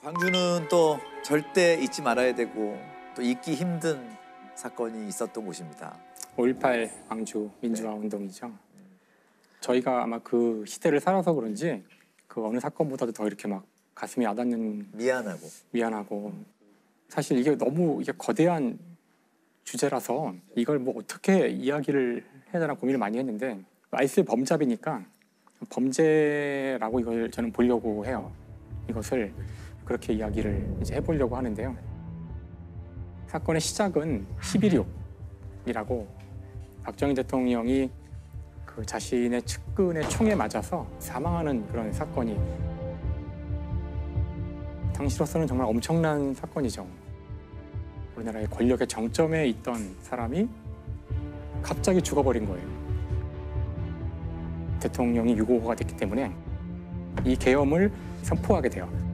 광주는 또 절대 잊지 말아야 되고 또 잊기 힘든 사건이 있었던 곳입니다. 5.18 광주 민주화 운동이죠. 저희가 아마 그 시대를 살아서 그런지 그 어느 사건보다도 더 이렇게 막 가슴이 와닿는, 미안하고 사실 이게 너무 거대한 주제라서 이걸 뭐 어떻게 이야기를 해야 되나 고민을 많이 했는데, 아이스의 범잡이니까 범죄라고 이걸 저는 보려고 해요. 이것을 그렇게 이야기를 이제 해보려고 하는데요. 사건의 시작은 11.26이라고 박정희 대통령이 그 자신의 측근의 총에 맞아서 사망하는 그런 사건이, 당시로서는 정말 엄청난 사건이죠. 우리나라의 권력의 정점에 있던 사람이 갑자기 죽어버린 거예요. 대통령이 6.25가 됐기 때문에 이 계엄을 선포하게 돼요.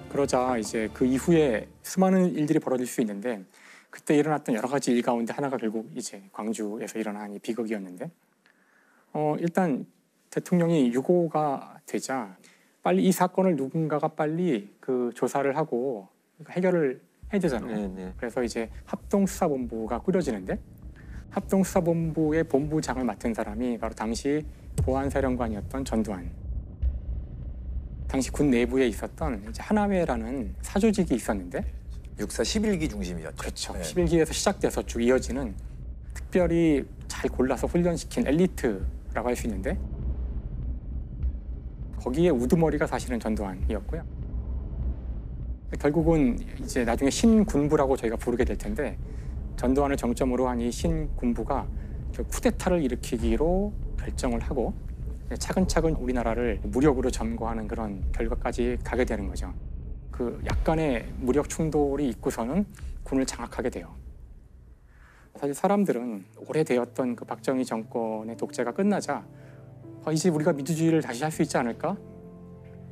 그러자 이제 그 이후에 수많은 일들이 벌어질 수 있는데, 그때 일어났던 여러 가지 일 가운데 하나가 결국 이제 광주에서 일어난 이 비극이었는데, 일단 대통령이 6.25가 되자 빨리 이 사건을 누군가가 빨리 그 조사를 하고 해결을 해야 되잖아요. 네네. 그래서 이제 합동수사본부가 꾸려지는데, 합동수사본부의 본부장을 맡은 사람이 바로 당시 보안사령관이었던 전두환. 당시 군 내부에 있었던 이제 하나회라는 사조직이 있었는데, 육사 11기 중심이었죠. 그렇죠. 네. 11기에서 시작돼서 쭉 이어지는 특별히 잘 골라서 훈련시킨 엘리트라고 할 수 있는데, 거기에 우두머리가 사실은 전두환이었고요. 결국은 이제 나중에 신군부라고 저희가 부르게 될 텐데, 전두환을 정점으로 한 이 신군부가 쿠데타를 일으키기로 결정을 하고 차근차근 우리나라를 무력으로 점거하는 그런 결과까지 가게 되는 거죠. 그 약간의 무력 충돌이 있고서는 군을 장악하게 돼요. 사실 사람들은 오래되었던 그 박정희 정권의 독재가 끝나자 이제 우리가 민주주의를 다시 할 수 있지 않을까?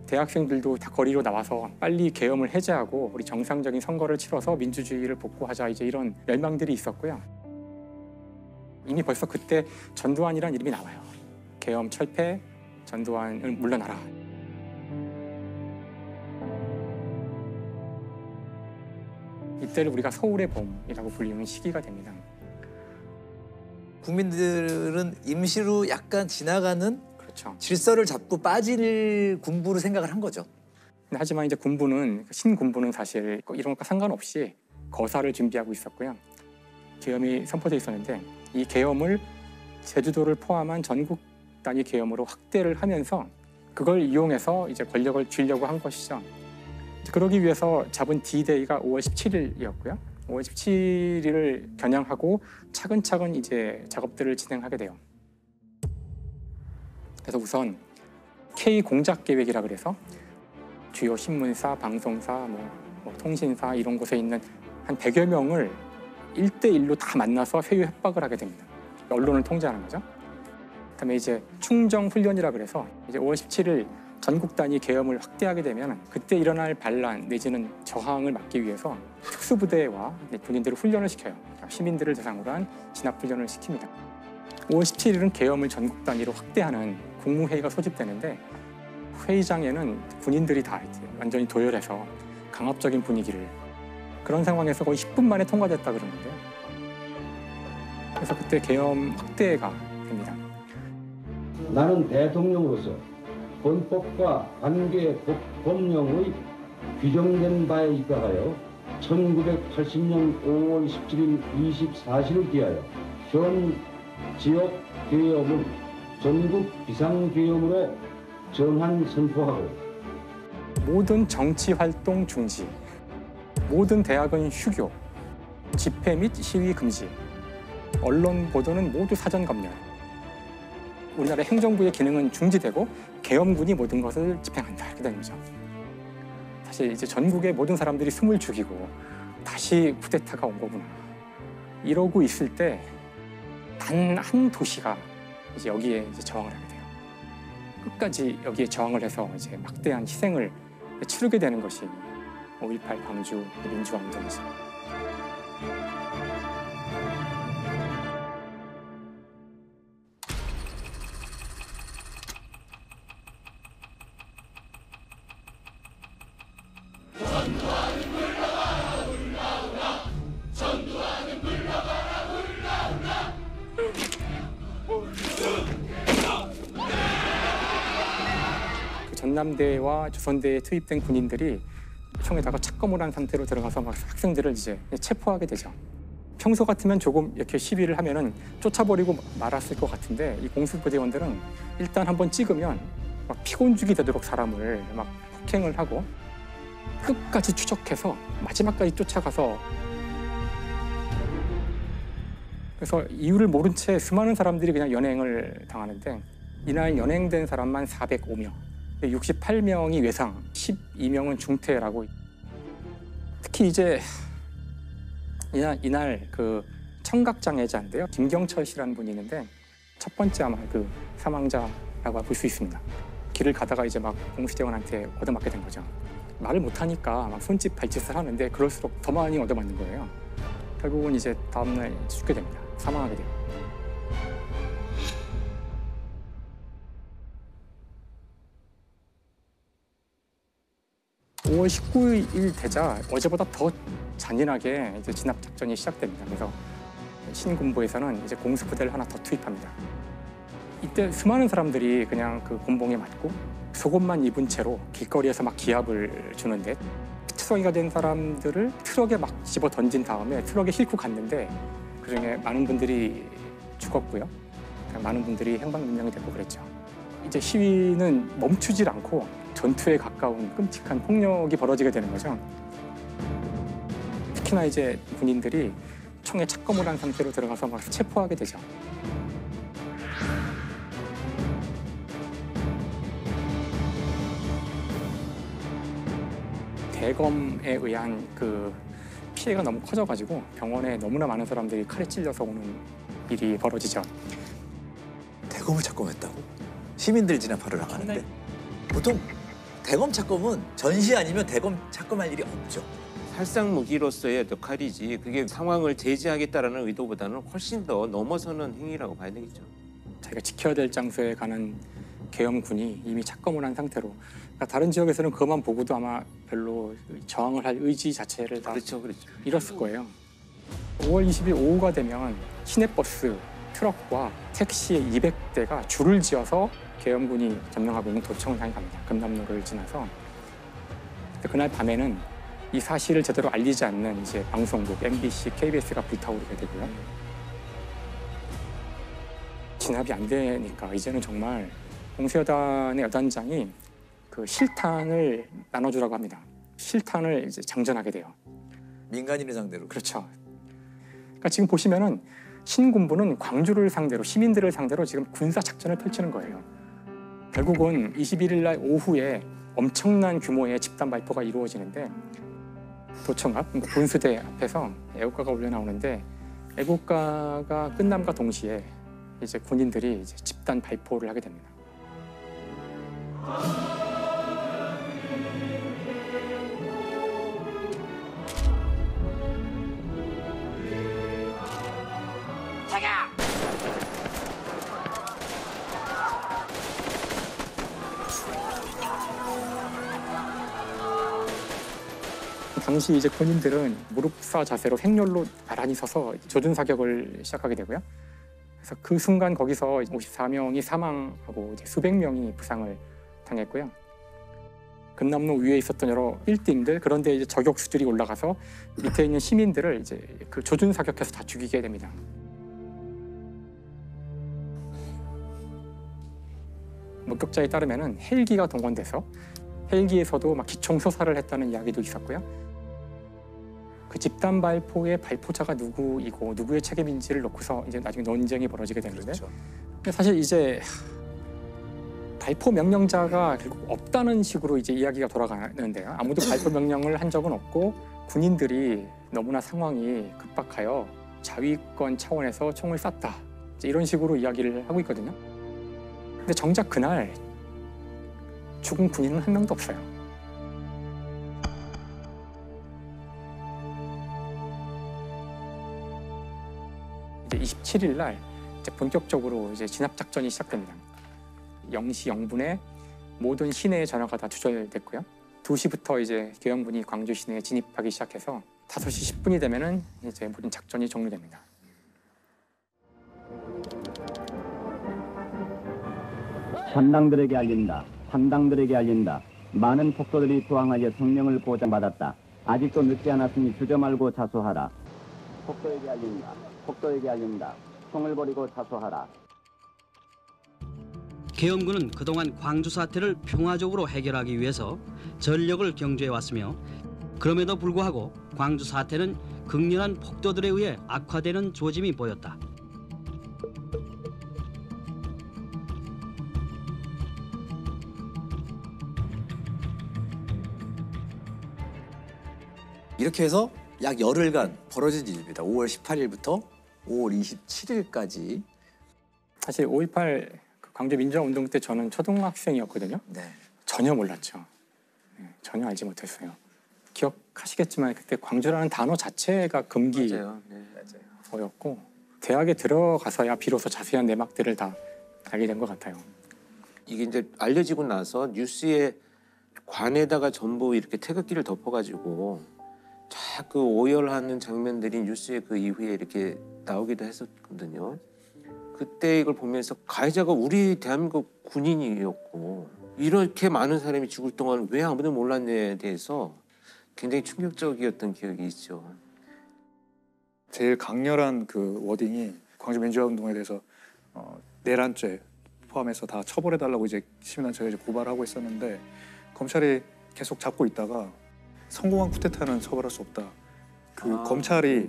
대학생들도 다 거리로 나와서 빨리 계엄을 해제하고 우리 정상적인 선거를 치러서 민주주의를 복구하자, 이제 이런 열망들이 있었고요. 이미 벌써 그때 전두환이라는 이름이 나와요. 계엄 철폐, 전두환을 물러나라. 이때를 우리가 서울의 봄이라고 불리는 시기가 됩니다. 국민들은 임시로 약간 지나가는, 그렇죠, 질서를 잡고 빠질 군부로 생각을 한 거죠. 하지만 이제 군부는, 신군부는 사실 이런 것과 상관없이 거사를 준비하고 있었고요. 계엄이 선포돼 있었는데, 이 계엄을 제주도를 포함한 전국 단위 계엄으로 확대를 하면서 그걸 이용해서 이제 권력을 쥐려고 한 것이죠. 그러기 위해서 잡은 D-Day가 5월 17일이었고요. 5월 17일을 겨냥하고 차근차근 이제 작업들을 진행하게 돼요. 그래서 우선 K 공작 계획이라 그래서 주요 신문사, 방송사, 뭐 통신사 이런 곳에 있는 한 100여 명을 1대1로 다 만나서 회유 협박을 하게 됩니다. 언론을 통제하는 거죠. 그다음에 이제 충정 훈련이라 그래서 이제 5월 17일 전국 단위 계엄을 확대하게 되면 그때 일어날 반란 내지는 저항을 막기 위해서 특수부대와 군인들을 훈련을 시켜요. 시민들을 대상으로 한 진압 훈련을 시킵니다. 5월 17일은 계엄을 전국 단위로 확대하는 국무회의가 소집되는데, 회의장에는 군인들이 다 이제 완전히 도열해서 강압적인 분위기를, 그런 상황에서 거의 10분 만에 통과됐다 그러는데요. 그래서 그때 계엄 확대가 됩니다. 나는 대통령으로서 헌법과 관계 법령의 규정된 바에 입각하여 1980년 5월 17일 24시를 기하여 현 지역 계엄을 전국 비상계엄으로 전환 선포하고, 모든 정치 활동 중지, 모든 대학은 휴교, 집회 및 시위 금지, 언론 보도는 모두 사전 검열, 우리나라 행정부의 기능은 중지되고 계엄군이 모든 것을 집행한다, 이렇게 되는 거죠. 사실 이제 전국의 모든 사람들이 숨을 죽이고 다시 쿠데타가 온 거구나, 이러고 있을 때 단 한 도시가 이제 여기에 이제 저항을 하게 돼요. 끝까지 여기에 저항을 해서 이제 막대한 희생을 치르게 되는 것이 5.18 광주 민주화 운동이죠. 전남대와 조선대에 투입된 군인들이 총에다가 착검을 한 상태로 들어가서 막 학생들을 이제 체포하게 되죠. 평소 같으면 조금 이렇게 시위를 하면은 쫓아버리고 말았을 것 같은데 이 공수부대원들은 일단 한번 찍으면 막 피곤죽이 되도록 사람을 막 폭행을 하고 끝까지 추적해서 마지막까지 쫓아가서, 그래서 이유를 모른 채 수많은 사람들이 그냥 연행을 당하는데 이날 연행된 사람만 405명, 68명이 외상, 12명은 중태라고. 특히 이제 이날 그 청각장애자인데요, 김경철 씨라는 분이 있는데 첫 번째 아마 그 사망자라고 볼 수 있습니다. 길을 가다가 이제 막 공수대원한테 얻어맞게 된 거죠. 말을 못하니까 막 손짓 발짓을 하는데 그럴수록 더 많이 얻어맞는 거예요. 결국은 이제 다음날 죽게 됩니다. 사망하게 돼요. (5월 19일) 되자 어제보다 더 잔인하게 이제 진압 작전이 시작됩니다. 그래서 신군부에서는 이제 공수부대를 하나 더 투입합니다. 이때 수많은 사람들이 그냥 그 곤봉에 맞고 속옷만 입은 채로 길거리에서 막 기합을 주는데, 투성이가 된 사람들을 트럭에 막 집어 던진 다음에 트럭에 싣고 갔는데 그중에 많은 분들이 죽었고요. 많은 분들이 행방불명이 되고 그랬죠. 이제 시위는 멈추질 않고 전투에 가까운 끔찍한 폭력이 벌어지게 되는 거죠. 특히나 이제 군인들이 총에 착검을 한 상태로 들어가서 막 체포하게 되죠. 대검에 의한 그 피해가 너무 커져가지고 병원에 너무나 많은 사람들이 칼에 찔려서 오는 일이 벌어지죠. 대검을 착검했다고? 시민들 진압하러 나가는데? 보통 대검 착검은 전시 아니면 대검 착검할 일이 없죠. 살상 무기로서의 역할이지 그게 상황을 제지하겠다라는 의도보다는 훨씬 더 넘어서는 행위라고 봐야 되겠죠. 자기가 지켜야 될 장소에 가는 계엄군이 이미 착검을 한 상태로, 그러니까 다른 지역에서는 그것만 보고도 아마 별로 저항을 할 의지 자체를 다 그렇죠. 잃었을 거예요. 5월 20일 오후가 되면 시내버스, 트럭과 택시의 200대가 줄을 지어서 계엄군이 점령하고 있는 도청을 향해 갑니다. 금남로를 지나서. 그날 밤에는 이 사실을 제대로 알리지 않는 이제 방송국, MBC, KBS가 불타오르게 되고요. 진압이 안 되니까 이제는 정말 공수여단의 여단장이 그 실탄을 나눠주라고 합니다. 실탄을 이제 장전하게 돼요. 민간인을 상대로. 그렇죠. 그러니까 지금 보시면은 신군부는 광주를 상대로, 시민들을 상대로 지금 군사 작전을 펼치는 거예요. 결국은 21일 날 오후에 엄청난 규모의 집단 발포가 이루어지는데, 도청 앞, 그러니까 군수대 앞에서 애국가가 울려 나오는데, 애국가가 끝남과 동시에 이제 군인들이 이제 집단 발포를 하게 됩니다. 당시 이제 군인들은 무릎사 자세로 횡렬로 나란히 서서 조준 사격을 시작하게 되고요. 그래서 그 순간 거기서 54명이 사망하고 이제 수백 명이 부상을 당했고요. 금남로 위에 있었던 여러 빌딩들, 그런데 이제 저격수들이 올라가서 밑에 있는 시민들을 이제 그 조준 사격해서 다 죽이게 됩니다. 목격자에 따르면은 헬기가 동원돼서 헬기에서도 막 기총 소사를 했다는 이야기도 있었고요. 그 집단 발포의 발포자가 누구이고 누구의 책임인지를 놓고서 이제 나중에 논쟁이 벌어지게 되는데, 그렇죠. 근데 사실 이제 발포 명령자가 결국 없다는 식으로 이제 이야기가 돌아가는데요. 아무도 발포 명령을 한 적은 없고 군인들이 너무나 상황이 급박하여 자위권 차원에서 총을 쐈다, 이제 이런 식으로 이야기를 하고 있거든요. 근데 정작 그날 죽은 군인은 한 명도 없어요. 이제 27일 날 이제 본격적으로 이제 진압 작전이 시작됩니다. 0시 0분에 모든 시내의 전화가 다 조절됐고요. 2시부터 이제 계엄군이 광주 시내에 진입하기 시작해서 5시 10분이 되면은 이제 모든 작전이 종료됩니다. 산당들에게 알린다. 상당들에게 알린다. 많은 폭도들이 투항하여 성명을 보장받았다. 아직도 늦지 않았으니 주저 말고 자수하라. 폭도에게 알린다. 폭도에게 알린다. 총을 버리고 자수하라. 계엄군은 그동안 광주 사태를 평화적으로 해결하기 위해서 전력을 경주해왔으며 그럼에도 불구하고 광주 사태는 극렬한 폭도들에 의해 악화되는 조짐이 보였다. 이렇게 해서 약 열흘간 벌어진 일입니다. 5월 18일부터 5월 27일까지. 사실 5.18 광주 민주화운동 때 저는 초등학생이었거든요. 네. 전혀 몰랐죠. 전혀 알지 못했어요. 기억하시겠지만 그때 광주라는 단어 자체가 금기어였고 맞아요. 네. 대학에 들어가서야 비로소 자세한 내막들을 다 알게 된 것 같아요. 이게 이제 알려지고 나서 뉴스에 관에다가 전부 이렇게 태극기를 덮어가지고 자꾸 오열하는 장면들이 뉴스에 그 이후에 이렇게 나오기도 했었거든요. 그때 이걸 보면서 가해자가 우리 대한민국 군인이었고 이렇게 많은 사람이 죽을 동안 왜 아무도 몰랐냐에 대해서 굉장히 충격적이었던 기억이 있죠. 제일 강렬한 그 워딩이 광주 민주화운동에 대해서 내란죄 포함해서 다 처벌해달라고 이제 시민단체가 이제 고발하고 있었는데 검찰이 계속 잡고 있다가 성공한 쿠데타는 처벌할 수 없다. 검찰이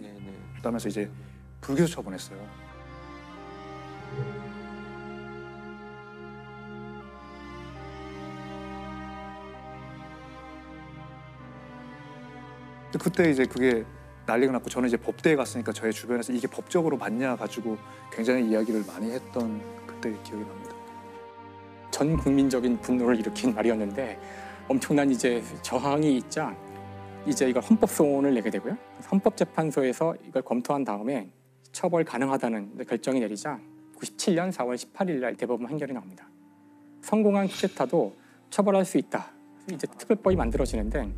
그러면서 이제 불기소 처분했어요. 그때 이제 그게 난리가 났고 저는 이제 법대에 갔으니까 저의 주변에서 이게 법적으로 맞냐 가지고 굉장히 이야기를 많이 했던 그때 기억이 납니다. 전 국민적인 분노를 일으킨 말이었는데 엄청난 이제 저항이 있자 이제 이걸 헌법소원을 내게 되고요. 헌법재판소에서 이걸 검토한 다음에 처벌 가능하다는 결정이 내리자 97년 4월 18일 날 대법원 판결이 나옵니다. 성공한 쿠데타도 처벌할 수 있다. 이제 특별법이 만들어지는데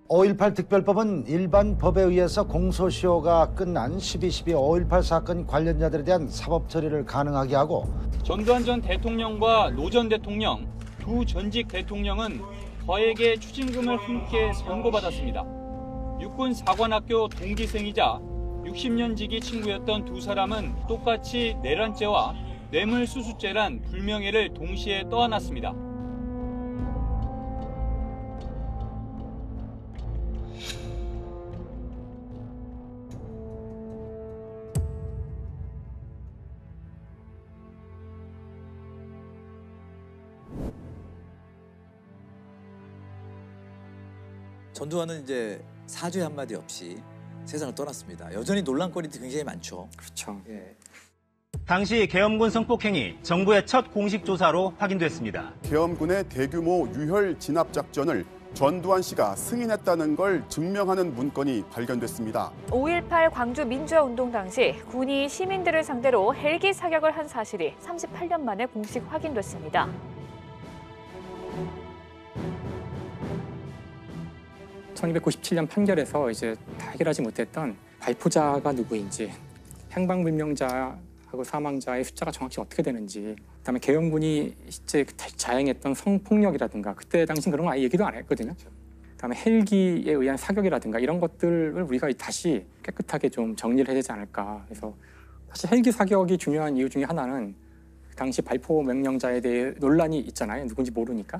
5.18 특별법은 일반 법에 의해서 공소시효가 끝난 12.12 5.18 사건 관련자들에 대한 사법 처리를 가능하게 하고 전두환 전 대통령과 노 전 대통령 두 전직 대통령은 거액의 추징금을 함께 선고받았습니다. 육군 사관학교 동기생이자 60년 지기 친구였던 두 사람은 똑같이 내란죄와 뇌물수수죄란 불명예를 동시에 떠안았습니다. 전두환은 이제 사죄 한마디 없이 세상을 떠났습니다. 여전히 논란거리도 굉장히 많죠. 그렇죠. 예. 당시 계엄군 성폭행이 정부의 첫 공식 조사로 확인됐습니다. 계엄군의 대규모 유혈 진압 작전을 전두환 씨가 승인했다는 걸 증명하는 문건이 발견됐습니다. 5.18 광주 민주화운동 당시 군이 시민들을 상대로 헬기 사격을 한 사실이 38년 만에 공식 확인됐습니다. (1997년) 판결에서 이제 다 해결하지 못했던 발포자가 누구인지, 행방불명자하고 사망자의 숫자가 정확히 어떻게 되는지, 그다음에 계엄군이 실제 자행했던 성폭력이라든가 그때 당시 그런 거 아예 얘기도 안 했거든요. 그다음에 헬기에 의한 사격이라든가 이런 것들을 우리가 다시 깨끗하게 좀 정리를 해야 되지 않을까. 그래서 사실 헬기 사격이 중요한 이유 중에 하나는 당시 발포 명령자에 대해 논란이 있잖아요. 누군지 모르니까.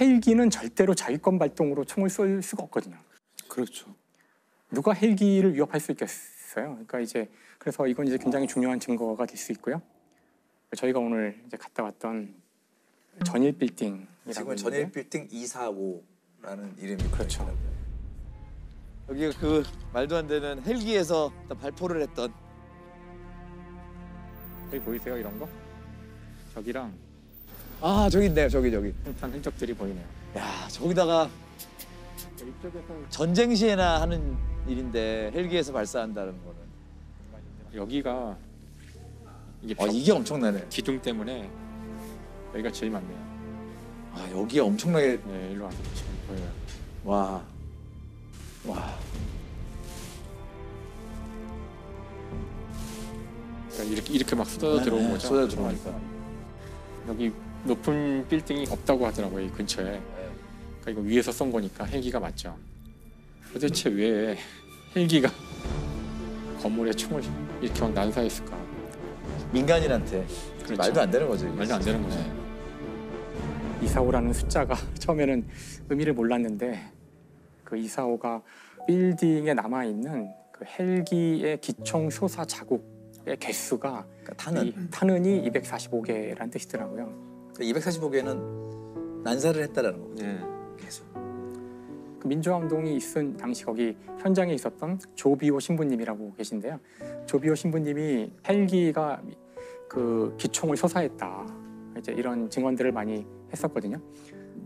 헬기는 절대로 자위권 발동으로 총을 쏠 수가 없거든요. 그렇죠. 누가 헬기를 위협할 수 있겠어요? 그러니까 이제 그래서 이건 이제 굉장히 중요한 증거가 될 수 있고요. 저희가 오늘 이제 갔다 왔던 전일 빌딩이라고 지금은 전일 빌딩 245라는 이름이 그렇죠. 여기가 그 말도 안 되는 헬기에서 발포를 했던. 여기 보이세요? 이런 거? 저기랑 아 저기 있네요. 저기. 비슷한 흔적들이 보이네요. 야 저기다가 전쟁 시에나 하는 일인데 헬기에서 발사한다는 거는. 여기가 이게 이게 엄청나네. 기둥 때문에 여기가 제일 많네요. 아 여기가 엄청나게. 네, 일로 와서 보시면 보여요. 와. 그러니까 이렇게 막 쏟아져 들어온 거죠. 쏟아져 들어오니까. 여기 높은 빌딩이 없다고 하더라고요, 이 근처에. 그러니까 이거 위에서 쏜 거니까 헬기가 맞죠. 도대체 왜 헬기가 건물에 총을 이렇게 막 난사했을까? 민간인한테 그렇죠. 말도 안 되는 거죠. 이게. 말도 안 되는 거죠. 245라는 숫자가 처음에는 의미를 몰랐는데 그 245가 빌딩에 남아 있는 그 헬기의 기총 솟아 자국의 개수가 그러니까 탄은이 245개라는 뜻이더라고요. 245개는 난사를 했다라는 거죠. 네. 계속. 그 민주화운동이 있은 당시 거기 현장에 있었던 조비오 신부님이라고 계신데요. 조비오 신부님이 헬기가 그 기총을 솟아했다. 이제 이런 증언들을 많이 했었거든요.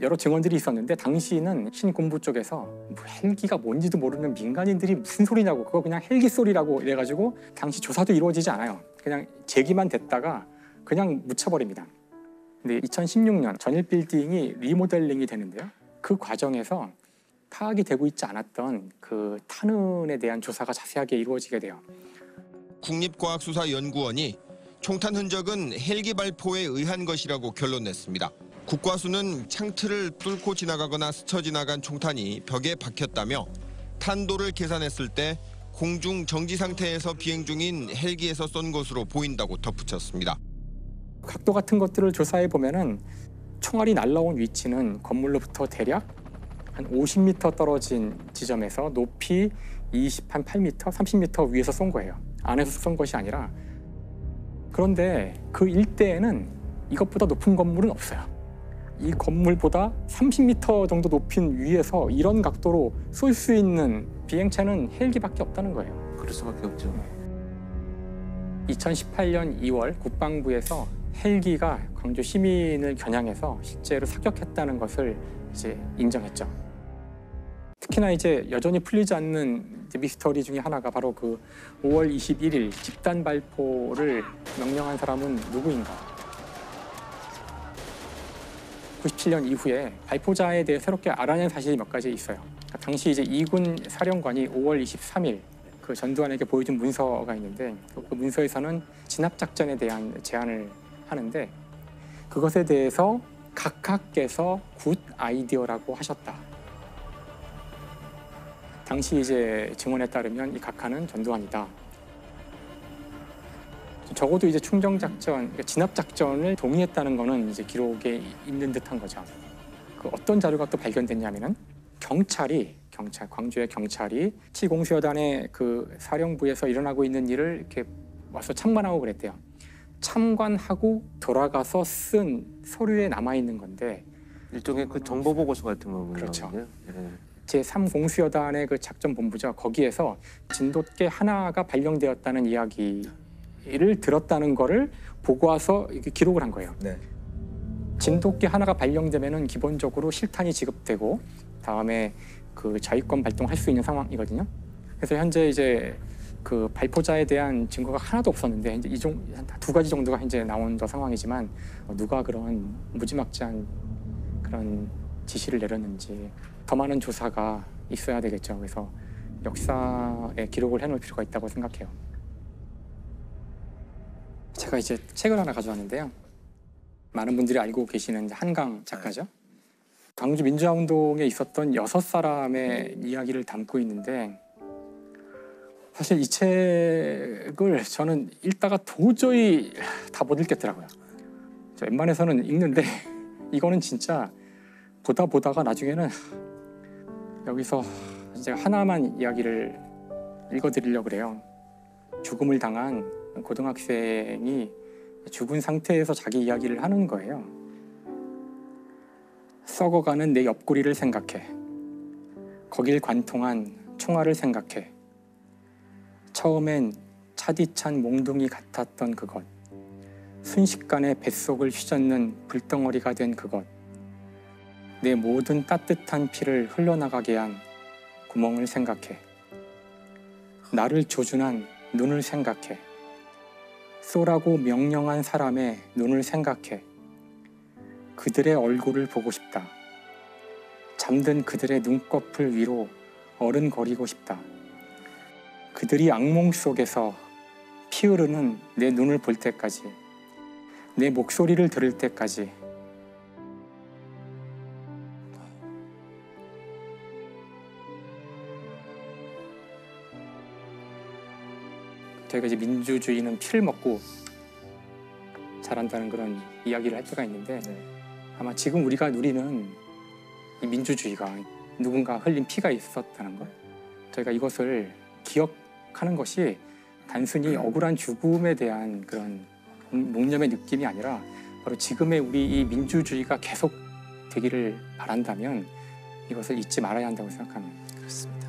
여러 증언들이 있었는데 당시는 신군부 쪽에서 뭐 헬기가 뭔지도 모르는 민간인들이 무슨 소리냐고 그거 그냥 헬기 소리라고 이래가지고 당시 조사도 이루어지지 않아요. 그냥 제기만 됐다가 그냥 묻혀버립니다. 근데 2016년 전일 빌딩이 리모델링이 되는데요. 그 과정에서 파악이 되고 있지 않았던 그 탄은에 대한 조사가 자세하게 이루어지게 돼요. 국립과학수사연구원이 총탄 흔적은 헬기 발포에 의한 것이라고 결론냈습니다. 국과수는 창틀을 뚫고 지나가거나 스쳐 지나간 총탄이 벽에 박혔다며 탄도를 계산했을 때 공중 정지 상태에서 비행 중인 헬기에서 쏜 것으로 보인다고 덧붙였습니다. 각도 같은 것들을 조사해 보면은 총알이 날라온 위치는 건물로부터 대략 한 50m 떨어진 지점에서 높이 28m, 30m 위에서 쏜 거예요. 안에서 쏜 것이 아니라. 그런데 그 일대에는 이것보다 높은 건물은 없어요. 이 건물보다 30m 정도 높인 위에서 이런 각도로 쏠 수 있는 비행체는 헬기밖에 없다는 거예요. 그럴 수밖에 없죠. 2018년 2월 국방부에서 헬기가 광주 시민을 겨냥해서 실제로 사격했다는 것을 이제 인정했죠. 특히나 이제 여전히 풀리지 않는 미스터리 중에 하나가 바로 그 5월 21일 집단 발포를 명령한 사람은 누구인가? 97년 이후에 발포자에 대해 새롭게 알아낸 사실이 몇 가지 있어요. 당시 이제 이군 사령관이 5월 23일 그 전두환에게 보여준 문서가 있는데 그 문서에서는 진압 작전에 대한 제안을 하는데 그것에 대해서 각하께서 굿 아이디어라고 하셨다. 당시 이제 증언에 따르면 이 각하는 전두환이다. 적어도 이제 충정 작전, 그러니까 진압 작전을 동의했다는 거는 이제 기록에 있는 듯한 거죠. 그 어떤 자료가 또 발견됐냐면은 광주의 경찰이 7공수여단의 그 사령부에서 일어나고 있는 일을 이렇게 와서 참관하고 그랬대요. 참관하고 돌아가서 쓴 서류에 남아 있는 건데 일종의 그 정보 보고서 같은 거군요. 그렇죠. 네. 제3공수여단의 그 작전본부죠. 거기에서 진돗개 하나가 발령되었다는 이야기를 들었다는 거를 보고 와서 기록을 한 거예요. 네. 진돗개 하나가 발령되면은 기본적으로 실탄이 지급되고 다음에 그 자위권 발동할 수 있는 상황이거든요. 그래서 현재 이제 그 발포자에 대한 증거가 하나도 없었는데 이제 두 가지 정도가 이제 나온 상황이지만 누가 그런 무지막지한 그런 지시를 내렸는지 더 많은 조사가 있어야 되겠죠. 그래서 역사에 기록을 해놓을 필요가 있다고 생각해요. 제가 이제 책을 하나 가져왔는데요. 많은 분들이 알고 계시는 한강 작가죠. 광주 민주화운동에 있었던 6사람의 이야기를 담고 있는데 사실 이 책을 저는 읽다가 도저히 다 못 읽겠더라고요. 웬만해서는 읽는데 이거는 진짜 보다가 나중에는 여기서 제가 하나만 이야기를 읽어드리려고 그래요. 죽음을 당한 고등학생이 죽은 상태에서 자기 이야기를 하는 거예요. 썩어가는 내 옆구리를 생각해. 거길 관통한 총알을 생각해. 처음엔 차디찬 몽둥이 같았던 그것. 순식간에 뱃속을 휘젓는 불덩어리가 된 그것. 내 모든 따뜻한 피를 흘러나가게 한 구멍을 생각해. 나를 조준한 눈을 생각해. 쏘라고 명령한 사람의 눈을 생각해. 그들의 얼굴을 보고 싶다. 잠든 그들의 눈꺼풀 위로 어른거리고 싶다. 그들이 악몽 속에서 피 흐르는 내 눈을 볼 때까지, 내 목소리를 들을 때까지 저희가 이제 민주주의는 피를 먹고 자란다는 그런 이야기를 할 때가 있는데 아마 지금 우리가 누리는 이 민주주의가 누군가 흘린 피가 있었다는 것, 저희가 이것을 기억하는 것이 단순히 억울한 죽음에 대한 그런 묵념의 느낌이 아니라 바로 지금의 우리 이 민주주의가 계속 되기를 바란다면 이것을 잊지 말아야 한다고 생각합니다. 그렇습니다.